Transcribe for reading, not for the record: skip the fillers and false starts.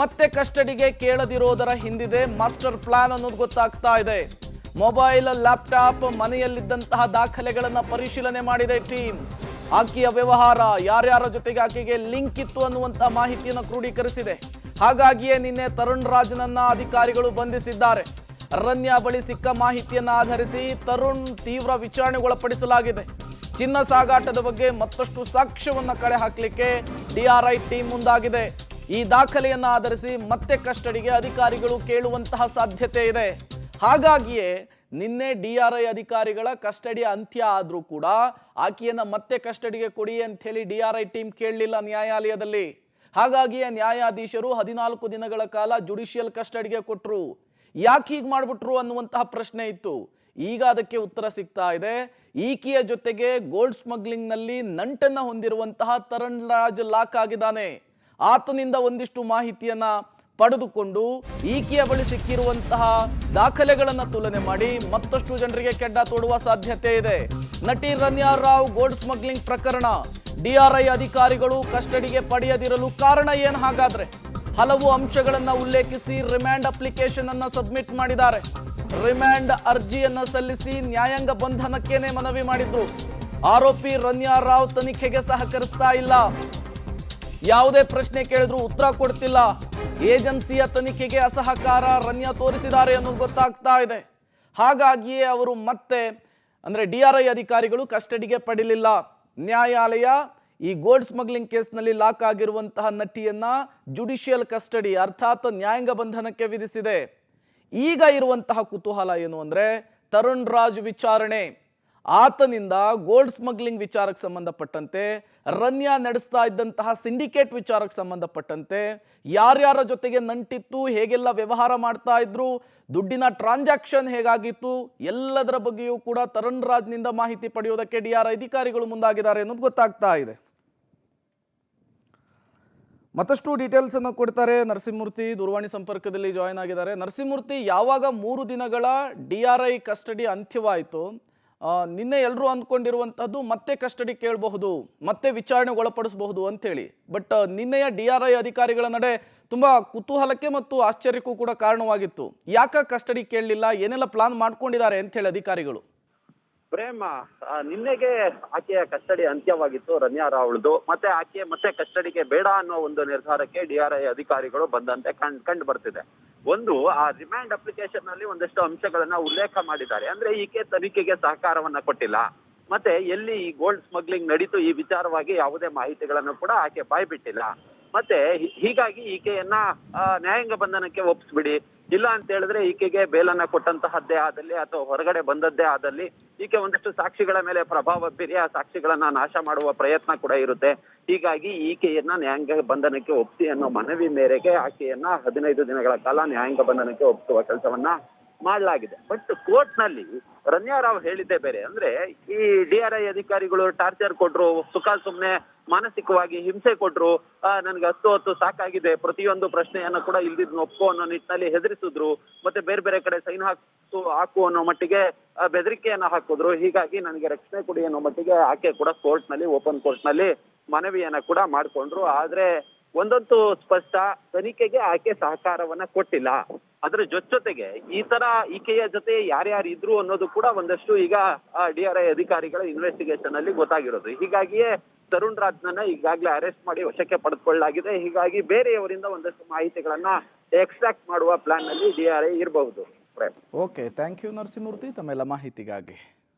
ಮತ್ತೆ ಕಸ್ಟಡಿಗೆ ಕೇಳದಿರೋದರ ಹಿಂದಿದೆ master plan ಅನ್ನೋದು ಗೊತ್ತಾಗ್ತಾ ಇದೆ. ಮೊಬೈಲ್, ಲ್ಯಾಪ್ಟಾಪ್, ಮನೆಯಲ್ಲಿದ್ದಂತಹ ದಾಖಲೆಗಳನ್ನು ಪರಿಶೀಲನೆ ಮಾಡಿದೆ ಟೀಮ್. ಆಕೆಯ ವ್ಯವಹಾರ, ಯಾರ್ಯಾರ ಜೊತೆಗೆ ಆಕೆಗೆ ಲಿಂಕ್ ಇತ್ತು ಅನ್ನುವಂಥ ಮಾಹಿತಿಯನ್ನು ಕ್ರೋಢೀಕರಿಸಿದೆ. ಹಾಗಾಗಿಯೇ ನಿನ್ನೆ ತರುಣ್ ರಾಜ್ನನ್ನ ಅಧಿಕಾರಿಗಳು ಬಂಧಿಸಿದ್ದಾರೆ. ರನ್ಯಾ ಬಳಿ ಸಿಕ್ಕ ಮಾಹಿತಿಯನ್ನು ಆಧರಿಸಿ ತರುಣ್ ತೀವ್ರ ವಿಚಾರಣೆಗೊಳಪಡಿಸಲಾಗಿದೆ. ಚಿನ್ನ ಸಾಗಾಟದ ಬಗ್ಗೆ ಮತ್ತಷ್ಟು ಸಾಕ್ಷ್ಯವನ್ನು ಕಳೆ ಹಾಕಲಿಕ್ಕೆ ಡಿಆರ್ಐ ಟೀಮ್ ಮುಂದಾಗಿದೆ. ಈ ದಾಖಲೆಯನ್ನು ಆಧರಿಸಿ ಮತ್ತೆ ಕಸ್ಟಡಿಗೆ ಅಧಿಕಾರಿಗಳು ಕೇಳುವಂತಹ ಸಾಧ್ಯತೆ ಇದೆ. ಹಾಗಾಗಿಯೇ ನಿನ್ನೆ ಡಿಆರ್ಐ ಅಧಿಕಾರಿಗಳ ಕಸ್ಟಡಿ ಅಂತ್ಯ ಆದರೂ ಕೂಡ ಆಕೆಯನ್ನು ಮತ್ತೆ ಕಸ್ಟಡಿಗೆ ಕೊಡಿ ಅಂತ ಹೇಳಿ ಡಿಆರ್ಐ ಟೀಮ್ ಕೇಳಲಿಲ್ಲ ನ್ಯಾಯಾಲಯದಲ್ಲಿ. ಹಾಗಾಗಿಯೇ ನ್ಯಾಯಾಧೀಶರು 14 ದಿನಗಳ ಕಾಲ ಜುಡಿಷಿಯಲ್ ಕಸ್ಟಡಿಗೆ ಕೊಟ್ಟರು. ಯಾಕೆ ಹೀಗೆ ಮಾಡಿಬಿಟ್ರು ಅನ್ನುವಂತಹ ಪ್ರಶ್ನೆ ಇತ್ತು. ಈಗ ಅದಕ್ಕೆ ಉತ್ತರ ಸಿಗ್ತಾ ಇದೆ. ಈಕೆಯ ಜೊತೆಗೆ ಗೋಲ್ಡ್ ಸ್ಮಗ್ಲಿಂಗ್ನಲ್ಲಿ ನಂಟನ್ನು ಹೊಂದಿರುವಂತಹ ತರುಣ್ ರಾಜ್ ಲಾಕ್ ಆಗಿದ್ದಾನೆ. ಆತನಿಂದ ಒಂದಿಷ್ಟು ಮಾಹಿತಿಯನ್ನ ಪಡೆದುಕೊಂಡು ಈಕೆಯ ಬಳಿ ಸಿಕ್ಕಿರುವಂತಹ ದಾಖಲೆಗಳನ್ನು ತುಲನೆ ಮಾಡಿ ಮತ್ತಷ್ಟು ಜನರಿಗೆ ಕೆಡ್ಡ ತೋಡುವ ಸಾಧ್ಯತೆ ಇದೆ. ನಟಿ ರನ್ಯಾ ರಾವ್ ಗೋಲ್ಡ್ ಸ್ಮಗ್ಲಿಂಗ್ ಪ್ರಕರಣ ಡಿಆರ್ಐ ಅಧಿಕಾರಿಗಳು ಕಸ್ಟಡಿಗೆ ಪಡೆಯದಿರಲು ಕಾರಣ ಏನು? ಹಾಗಾದ್ರೆ ಹಲವು ಅಂಶಗಳನ್ನು ಉಲ್ಲೇಖಿಸಿ ರಿಮ್ಯಾಂಡ್ ಅಪ್ಲಿಕೇಶನ್ ಅನ್ನು ಸಬ್ಮಿಟ್ ಮಾಡಿದ್ದಾರೆ. ರಿಮ್ಯಾಂಡ್ ಅರ್ಜಿಯನ್ನು ಸಲ್ಲಿಸಿ ನ್ಯಾಯಾಂಗ ಬಂಧನಕ್ಕೇನೆ ಮನವಿ ಮಾಡಿದ್ರು. ಆರೋಪಿ ರನ್ಯಾ ರಾವ್ ತನಿಖೆಗೆ ಸಹಕರಿಸ್ತಾ ಇಲ್ಲ, ಯಾವುದೇ ಪ್ರಶ್ನೆ ಕೇಳಿದ್ರು ಉತ್ತರ ಕೊಡ್ತಿಲ್ಲ, ಏಜೆನ್ಸಿಯ ತನಿಖೆಗೆ ಅಸಹಕಾರ ರನ್ಯಾ ತೋರಿಸಿದ್ದಾರೆ ಅನ್ನೋದು ಗೊತ್ತಾಗ್ತಾ ಇದೆ. ಹಾಗಾಗಿಯೇ ಅವರು ಮತ್ತೆ ಅಂದ್ರೆ ಡಿಆರ್ಐ ಅಧಿಕಾರಿಗಳು ಕಸ್ಟಡಿಗೆ ಪಡೆಯಲಿಲ್ಲ. ನ್ಯಾಯಾಲಯ ಈ ಗೋಲ್ಡ್ ಸ್ಮಗ್ಲಿಂಗ್ ಕೇಸ್ನಲ್ಲಿ ಲಾಕ್ ಆಗಿರುವಂತಹ ನಟಿಯನ್ನ ಜುಡಿಷಿಯಲ್ ಕಸ್ಟಡಿ ಅರ್ಥಾತ್ ನ್ಯಾಯಾಂಗ ಬಂಧನಕ್ಕೆ ವಿಧಿಸಿದೆ. ಈಗ ಇರುವಂತಹ ಕುತೂಹಲ ಏನು ಅಂದ್ರೆ ತರುಣ್ ರಾಜ್ ವಿಚಾರಣೆ. ಆತನಿಂದ ಗೋಲ್ಡ್ ಸ್ಮಗ್ಲಿಂಗ್ ವಿಚಾರಕ್ಕೆ ಸಂಬಂಧಪಟ್ಟಂತೆ, ರನ್ಯಾ ನಡೆಸ್ತಾ ಇದ್ದಂತಹ ಸಿಂಡಿಕೇಟ್ ವಿಚಾರಕ್ಕೆ ಸಂಬಂಧಪಟ್ಟಂತೆ, ಯಾರ್ಯಾರ ಜೊತೆಗೆ ನಂಟಿತ್ತು, ಹೇಗೆಲ್ಲ ವ್ಯವಹಾರ ಮಾಡ್ತಾ ಇದ್ರು, ದುಡ್ಡಿನ ಟ್ರಾನ್ಸಾಕ್ಷನ್ ಹೇಗಾಗಿತ್ತು, ಎಲ್ಲದರ ಬಗ್ಗೆಯೂ ಕೂಡ ತರುಣ್ ರಾಜ್ನಿಂದ ಮಾಹಿತಿ ಪಡೆಯೋದಕ್ಕೆ ಡಿಆರ್ಐ ಅಧಿಕಾರಿಗಳು ಮುಂದಾಗಿದ್ದಾರೆ ಅನ್ನೋದು ಗೊತ್ತಾಗ್ತಾ ಇದೆ. ಮತ್ತಷ್ಟು ಡೀಟೇಲ್ಸ್ ಅನ್ನು ಕೊಡ್ತಾರೆ ನರಸಿಂಹಮೂರ್ತಿ, ದೂರವಾಣಿ ಸಂಪರ್ಕದಲ್ಲಿ ಜಾಯಿನ್ ಆಗಿದ್ದಾರೆ. ನರಸಿಂಹಮೂರ್ತಿ, ಯಾವಾಗ 3 ದಿನಗಳ ಡಿಆರ್ಐ ಕಸ್ಟಡಿ ಅಂತ್ಯವಾಯಿತು, ನಿನ್ನೆ ಎಲ್ಲರೂ ಅಂದ್ಕೊಂಡಿರುವಂತಹದ್ದು ಮತ್ತೆ ಕಸ್ಟಡಿ ಕೇಳಬಹುದು, ಮತ್ತೆ ವಿಚಾರಣೆಗೆ ಒಳಪಡಿಸಬಹುದು ಅಂತೇಳಿ. ಬಟ್ ನಿನ್ನೆಯ ಡಿಆರ್ಐ ಅಧಿಕಾರಿಗಳ ನಡೆ ತುಂಬಾ ಕುತೂಹಲಕ್ಕೆ ಮತ್ತು ಆಶ್ಚರ್ಯಕ್ಕೂ ಕೂಡ ಕಾರಣವಾಗಿತ್ತು. ಯಾಕೆ ಕಸ್ಟಡಿ ಕೇಳಲಿಲ್ಲ, ಏನೆಲ್ಲ ಪ್ಲಾನ್ ಮಾಡ್ಕೊಂಡಿದ್ದಾರೆ ಅಂತ ಹೇಳಿ ಅಧಿಕಾರಿಗಳು? ಪ್ರೇಮ, ನಿನ್ನೆಗೆ ಆಕೆಯ ಕಸ್ಟಡಿ ಅಂತ್ಯವಾಗಿತ್ತು ರನ್ಯಾ ರಾವ್ಳದು. ಮತ್ತೆ ಆಕೆ ಮತ್ತೆ ಕಸ್ಟಡಿಗೆ ಬೇಡ ಅನ್ನೋ ಒಂದು ನಿರ್ಧಾರಕ್ಕೆ ಡಿಆರ್ಐ ಅಧಿಕಾರಿಗಳು ಬಂದಂತೆ ಕಂಡು ಬರ್ತಿದೆ. ಒಂದು, ಆ ರಿಮ್ಯಾಂಡ್ ಅಪ್ಲಿಕೇಶನ್ ನಲ್ಲಿ ಒಂದಷ್ಟು ಅಂಶಗಳನ್ನ ಉಲ್ಲೇಖ ಮಾಡಿದ್ದಾರೆ. ಅಂದ್ರೆ ಈಕೆ ತನಿಖೆಗೆ ಸಹಕಾರವನ್ನ ಕೊಟ್ಟಿಲ್ಲ, ಮತ್ತೆ ಎಲ್ಲಿ ಈ ಗೋಲ್ಡ್ ಸ್ಮಗ್ಲಿಂಗ್ ನಡೀತು ಈ ವಿಚಾರವಾಗಿ ಯಾವುದೇ ಮಾಹಿತಿಗಳನ್ನು ಕೂಡ ಆಕೆ ಬಾಯ್ಬಿಟ್ಟಿಲ್ಲ. ಮತ್ತೆ ಹೀಗಾಗಿ ಈಕೆಯನ್ನ ನ್ಯಾಯಾಂಗ ಬಂಧನಕ್ಕೆ ಒಪ್ಪಿಸ್ಬಿಡಿ, ಇಲ್ಲ ಅಂತ ಹೇಳಿದ್ರೆ ಈಕೆಗೆ ಬೇಲನ್ನ ಕೊಟ್ಟಂತಹದ್ದೇ ಆದಲ್ಲಿ ಅಥವಾ ಹೊರಗಡೆ ಬಂದದ್ದೇ ಆದಲ್ಲಿ ಈಕೆ ಒಂದಷ್ಟು ಸಾಕ್ಷಿಗಳ ಮೇಲೆ ಪ್ರಭಾವ ಬೀರಿ ಆ ಸಾಕ್ಷಿಗಳನ್ನ ನಾಶ ಮಾಡುವ ಪ್ರಯತ್ನ ಕೂಡ ಇರುತ್ತೆ. ಹೀಗಾಗಿ ಈಕೆಯನ್ನ ನ್ಯಾಯಾಂಗ ಬಂಧನಕ್ಕೆ ಒಪ್ಪಿಸಿ ಅನ್ನೋ ಮನವಿ ಮೇರೆಗೆ ಆಕೆಯನ್ನ 15 ದಿನಗಳ ಕಾಲ ನ್ಯಾಯಾಂಗ ಬಂಧನಕ್ಕೆ ಒಪ್ಪಿಸುವ ಕೆಲಸವನ್ನ ಮಾಡಲಾಗಿದೆ. ಬಟ್ ಕೋರ್ಟ್ ನಲ್ಲಿ ರನ್ಯಾ ರಾವ್ ಹೇಳಿದ್ದೇ ಬೇರೆ. ಅಂದ್ರೆ ಈ ಡಿಆರ್ಐ ಅಧಿಕಾರಿಗಳು ಟಾರ್ಚರ್ ಕೊಟ್ರು, ಸುಮ್ನೆ ಮಾನಸಿಕವಾಗಿ ಹಿಂಸೆ ಕೊಟ್ರು, ನನ್ಗೆ ಹತ್ತು ಸಾಕಾಗಿದೆ, ಪ್ರತಿಯೊಂದು ಪ್ರಶ್ನೆಯನ್ನ ಕೂಡ ಇಲ್ದಿದ್ ಒಪ್ಪು ಅನ್ನೋ ನಿಟ್ಟಿನಲ್ಲಿ ಹೆದರಿಸಿದ್ರು, ಮತ್ತೆ ಬೇರೆ ಬೇರೆ ಕಡೆ ಸೈನ್ ಹಾಕು ಅನ್ನೋ ಮಟ್ಟಿಗೆ ಬೆದರಿಕೆಯನ್ನ ಹಾಕಿದ್ರು. ಹೀಗಾಗಿ ನನಗೆ ರಕ್ಷಣೆ ಕೊಡಿ ಅನ್ನೋ ಮಟ್ಟಿಗೆ ಆಕೆ ಕೂಡ ಕೋರ್ಟ್ ನಲ್ಲಿ, ಓಪನ್ ಕೋರ್ಟ್ ನಲ್ಲಿ ಮನವಿಯನ್ನ ಕೂಡ ಮಾಡ್ಕೊಂಡ್ರು. ಆದ್ರೆ ಒಂದಂತೂ ಸ್ಪಷ್ಟ, ತನಿಖೆಗೆ ಆಕೆ ಸಹಕಾರವನ್ನ ಕೊಟ್ಟಿಲ್ಲ. ಅದ್ರ ಜೊತೆಗೆ ಈ ತರ ಈಕೆಯ ಜೊತೆ ಯಾರ್ಯಾರು ಇದ್ರು ಅನ್ನೋದು ಕೂಡ ಒಂದಷ್ಟು ಈಗ ಡಿಆರ್ಐ ಅಧಿಕಾರಿಗಳ ಇನ್ವೆಸ್ಟಿಗೇಷನ್ ಅಲ್ಲಿ ಗೊತ್ತಾಗಿರೋದು. ಹೀಗಾಗಿಯೇ ತರುಣ್ ರಾಜ್ನನ್ನ ಈಗಾಗಲೇ ಅರೆಸ್ಟ್ ಮಾಡಿ ವಶಕ್ಕೆ ಪಡೆದುಕೊಳ್ಳಲಾಗಿದೆ. ಹೀಗಾಗಿ ಬೇರೆಯವರಿಂದ ಒಂದಷ್ಟು ಮಾಹಿತಿಗಳನ್ನ ಎಕ್ಸ್ಟ್ರಾಕ್ಟ್ ಮಾಡುವ ಪ್ಲಾನ್ ನಲ್ಲಿ ಡಿಆರ್ಐ ಇರಬಹುದು. ಓಕೆ, ಥ್ಯಾಂಕ್ ಯು ನರಸಿಂಹಮೂರ್ತಿ ತಮ್ಮೆಲ್ಲ ಮಾಹಿತಿಗಾಗಿ.